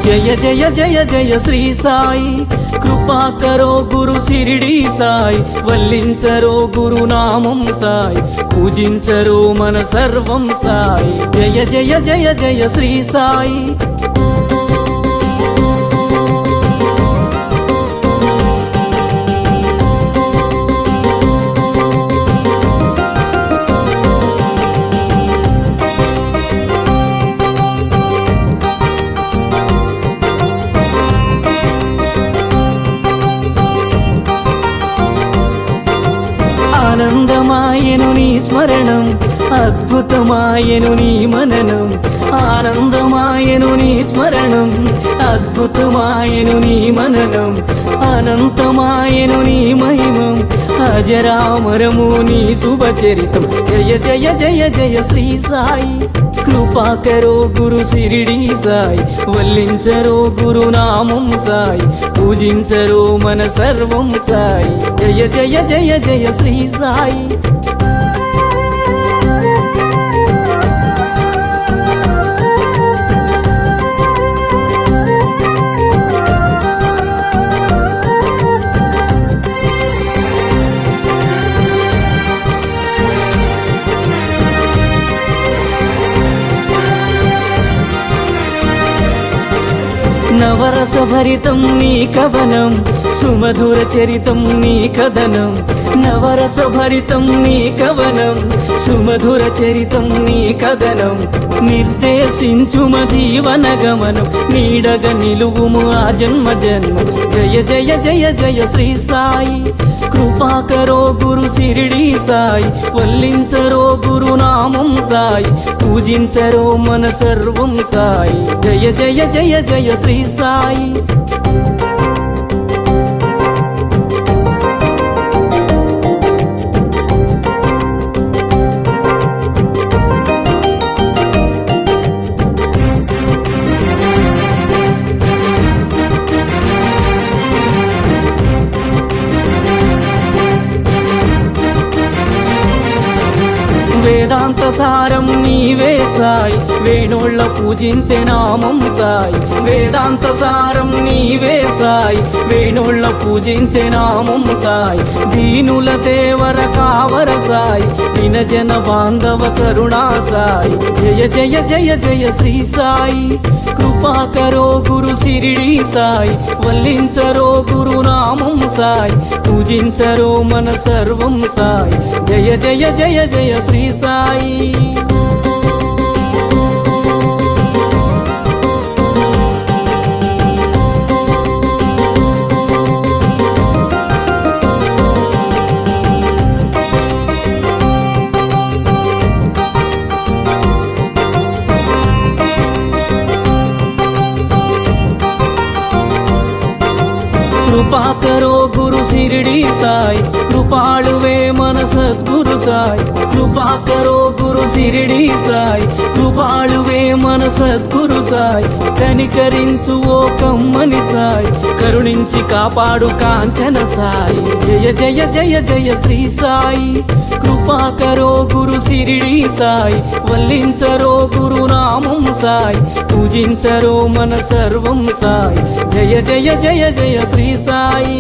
జయ జయ జయ జయ శ్రీ సాయి, కృపా కరో గురు శిరిడి సాయి, వల్లించరో గురునామం సాయి, పూజించరో మన సర్వం సాయి. జయ జయ జయ జయ శ్రీ సాయి. ఆనందమాయను నీ స్మరణం, అద్భుతమాయను నీ మననం. ఆనందమాయను నీ స్మరణం, అద్భుతమాయను నీ మననం. అనంతమాయను నీ మహిమం, అజరామరము నీ శుభచరితం. జయ జయ జయ జయ శ్రీ సాయి, కృపా కరో గురు శిరిడి సాయి, వల్లించరో గురునామం సాయి, పూజించరో మన సర్వం సాయి. జయ జయ జయ జయ శ్రీ సాయి. నవరస భరితం నీ కవనం, సుమధుర చరితం నీ కథనం. నవరస భరితం నీ కవనం, సుమధుర చరితం నీ కథనం. నిర్దేశించుమ జీవన గమనం, నీడగ నిలువుము ఆ జన్మ జన్మ. జయ జయ జయ జయ శ్రీ సాయి, కృపా కరో గురు శిరిడి సాయి, వల్లించరో గురునామం సాయి, పూజించరో మన సర్వం సాయి. జయ జయ జయ జయ శ్రీ సాయి. వేదాంత సారం నీవే సాయి, వేణోళ్ళ పూజించే నామం సాయి. వేదాంత సారం నీవే సాయి, వేణోళ్ళ పూజించే నామం సాయి. దీనుల దేవర కావర సాయి, వినజన బాంధవ కరుణా సాయి. జయ జయ జయ జయ శ్రీ సాయి, కృపా కరో గురు శిరిడి సాయి, వల్లించరో గురునామం సాయి, పూజించరో మన సర్వం సాయి. జయ జయ జయ జయ శ్రీ సాయి. కృపా కరో గురు శిరిడి సాయి, కృపాళువే మన సద్గురు సాయి. కృపా కరో గురు శిరిడి సాయి, కృపాళువే మన సద్గురు సాయి. కనికరించు ఓ కమ్మని సాయి, కరుణించి కాపాడు కాంచన సాయి. జయ జయ జయ జయ శ్రీ సాయి, కృపా కరో గురు శిరిడి సాయి, వల్లించరో గురునామం సాయి, పూజించరో మన సర్వం సాయి. జయ జయ జయ జయ శ్రీ సాయి.